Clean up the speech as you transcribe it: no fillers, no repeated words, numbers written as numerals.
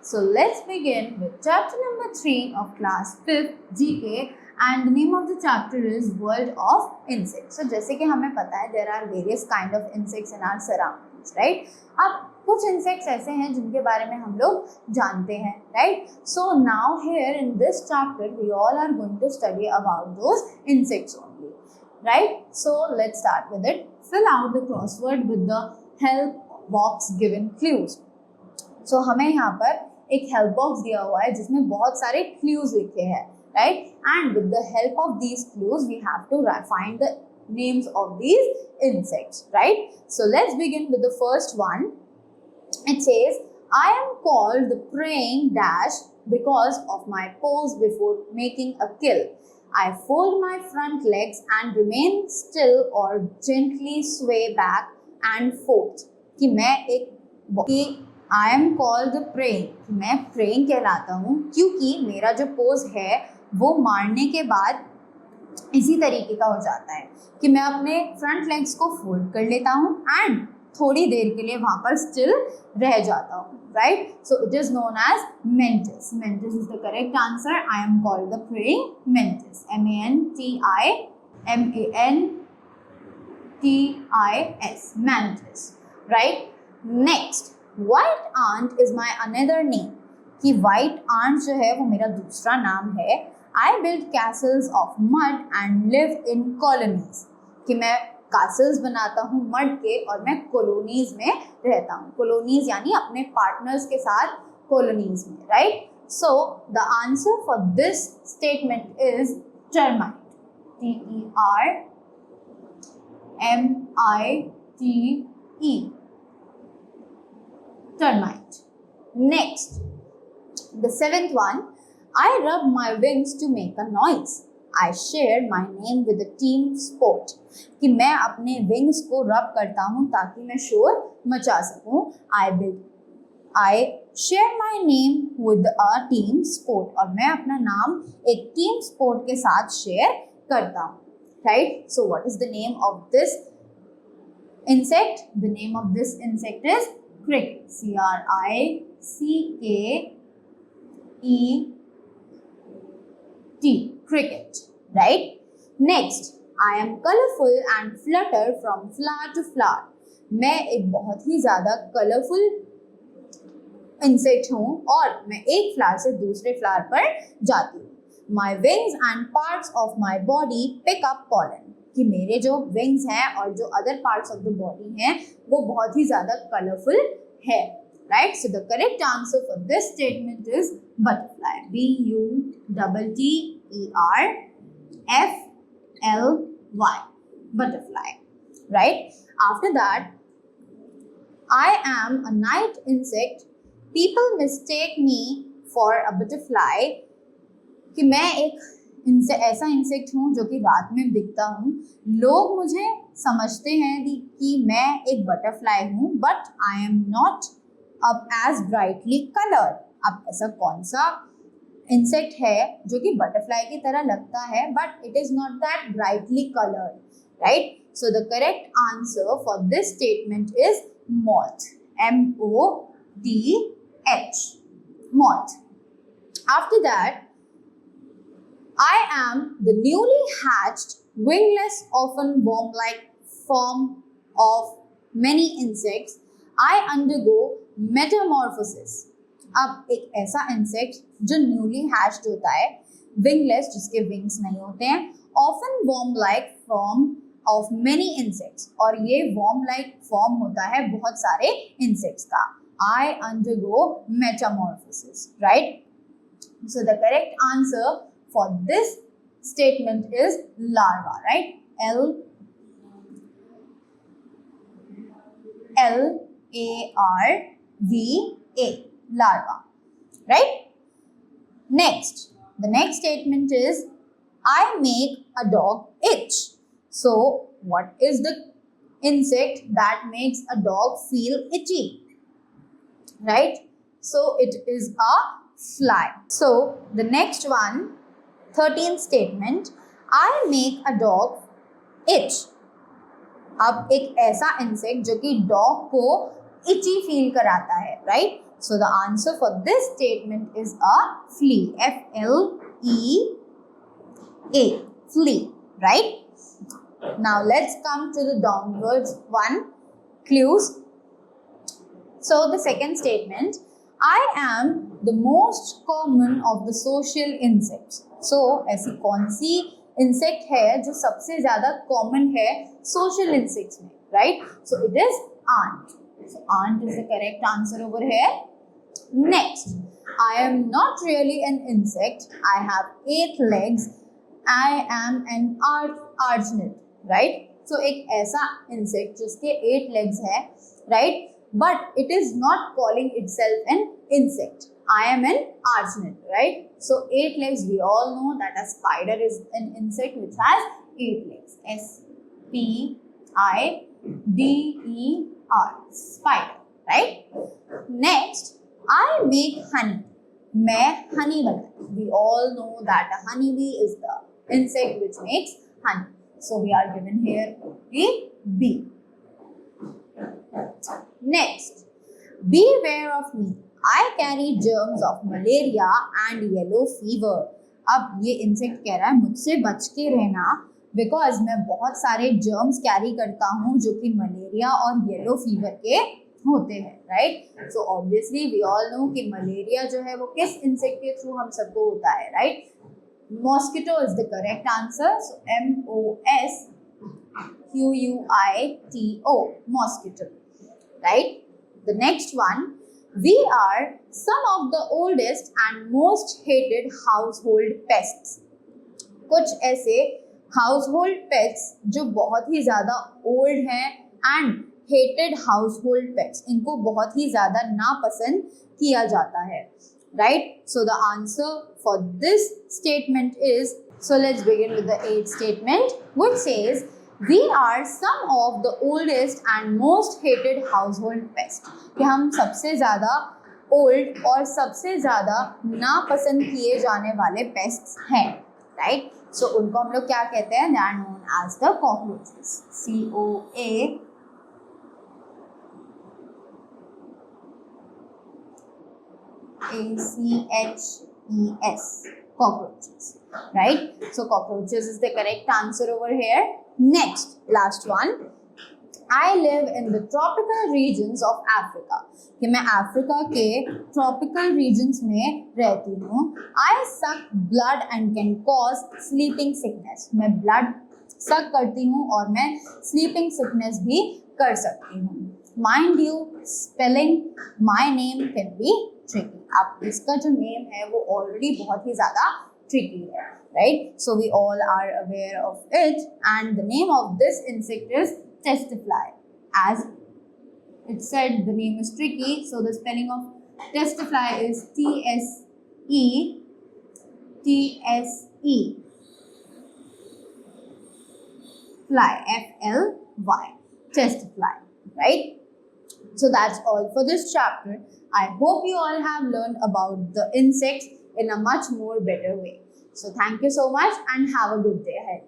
So let's begin with chapter number 3 of class 5th GK and the name of the chapter is World of Insects. So जैसे कि हमें पता है there are various kind of insects in our surroundings, right? अब कुछ insects ऐसे हैं जिनके बारे में हम लोग जानते हैं, right? So now here in this chapter we all are going to study about those insects only, right? So let's start with it. Fill out the crossword with the help box given clues. So हमें यहाँ पर एक help box दिया हुआ है जिसमें बहुत सारे क्लूज लिखे हैं, right? And with the help of these clues we have to find the names of these insects, right? So let's begin with the first one. It says I am called the praying dash because of my pose before making a kill. I fold my front legs and remain still or gently sway back and forth. कि मैं एक I am called the praying, मैं praying कहलाता हूँ क्योंकि मेरा जो pose है वो मारने के बाद इसी तरीके का हो जाता है कि मैं अपने फ्रंट लेग्स को फोल्ड कर लेता हूँ एंड थोड़ी देर के लिए वहाँ पर स्टिल रह जाता हूँ, right? So it is known as mantis. Mantis is the correct answer. I am called the praying mantis. MENTIS, mantis, right? Next, white ant is my another name. कि white ant जो है वो मेरा दूसरा नाम है. I build castles of mud and live in colonies. कि मैं castles बनाता हूँ mud के और मैं colonies में रहता हूँ. colonies यानी अपने partners के साथ colonies में, right? So the answer for this statement is termite. TERMITE. Termite. Next, the seventh one. I rub my wings to make a noise. I share my name with the team sport. कि मैं अपने wings को rub करता हूँ ताकि मैं शोर मचा सकूँ. I share my name with a team sport. और मैं अपना नाम एक team sport के साथ share करता हूँ, right? So what is the name of this insect? The name of this insect is cricket. CRICKET. Cricket, right? Next, I am colorful and flutter from flower to flower. मैं एक बहुत ही ज़्यादा colourful insect हूँ और मैं एक flower से दूसरे फ्लावर पर जाती हूँ. My wings and parts of my body pick up pollen. कि मेरे जो विंग्स हैं और जो other parts of the body हैं वो बहुत ही ज़्यादा कलरफुल है, right? So the correct answer for this statement is butterfly. BUTTERFLY. Butterfly, right? After that, I am a night insect. People mistake me for a butterfly. कि मैं एक ऐसा insect हूँ जो कि रात में दिखता हूँ. लोग मुझे समझते हैं कि मैं एक बटरफ्लाई हूँ, बट आई एम नॉट अब एज ब्राइटली कलर्ड. अब ऐसा कौन सा इंसेक्ट है जो कि बटरफ्लाई की तरह लगता है but it is not that brightly coloured, right? So the correct answer for this statement is moth. MOTH. Moth. After that, I am the newly hatched, wingless, often worm-like form of many insects. I undergo metamorphosis. अब एक ऐसा insect जो newly hatched होता है, wingless जिसके wings नहीं होते हैं, often worm-like form of many insects. और ये worm-like form होता है बहुत सारे insects का. I undergo metamorphosis, right? So the correct answer for this statement is larva, right? LARVA, larva, right? Next, the next statement is I make a dog itch. So what is the insect that makes a dog feel itchy, right? So it is a fly. So the next one, 13th statement, I make a dog itch. अब एक ऐसा insect जो कि dog को इची feel कराता है, right? So the answer for this statement is a flea. F-L-E-A. Flea, right? Now let's come to the downwards one. Clues. So the second statement, I am the most common of the social insects. So ऐसी कौन सी insect है जो सबसे ज़्यादा common है social insects में, right? So it is ant. So ant is the correct answer over here. Next, I am not really an insect. I have 8 legs. I am an arachnid, right? So एक ऐसा insect जिसके 8 legs है, right? But it is not calling itself an insect. I am an arachnid, right? So 8 legs, we all know that a spider is an insect which has 8 legs. S-P-I-D-E-R. Spider, right? Next, I make honey. मैं honey बनाती हूँ. We all know that a honeybee is the insect which makes honey. So we are given here only B. Next, beware of me. I carry germs of malaria and yellow fever. अब ये insect कह रहा है मुझसे बच के रहना, because मैं बहुत सारे जर्म्स कैरी करता हूँ जो कि मलेरिया और येलो फीवर के होते हैं, right? So obviously we all know कि मलेरिया जो है वो किस इंसेक्ट के थ्रू हम सबको होता है, right? Mosquito is the correct answer. So MOSQUITO, mosquito, right? The next one, we are some of the oldest and most hated household pests. कुछ ऐसे household pets जो बहुत ही ज़्यादा old हैं and hated household pets, इनको बहुत ही ज़्यादा नापसंद किया जाता है, right? So the answer for this statement is, so let's begin with the 8th statement, which says we are some of the oldest and most hated household pests. कि हम सबसे ज़्यादा old और सबसे ज़्यादा नापसंद किए जाने वाले pests हैं, right? So उनको हम लोग क्या कहते हैं? They are known as the cockroaches. COACHES, cockroaches, right? So cockroaches is the correct answer over here. Next, last one, I live in the tropical regions of Africa. कि मैं Africa के tropical regions में रहती हूँ. I suck blood and can cause sleeping sickness. मैं blood suck करती हूँ और मैं sleeping sickness भी कर सकती हूँ. Mind you, spelling my name can be tricky. अब इसका जो name है वो already बहुत ही ज़्यादा tricky है, right? So we all are aware of it, and the name of this insect is testifly. As it said, the name is tricky, so the spelling of testifly is TSE fly, FLY, testifly, right? So that's all for this chapter. I hope you all have learned about the insects in a much more better way. So thank you so much and have a good day ahead.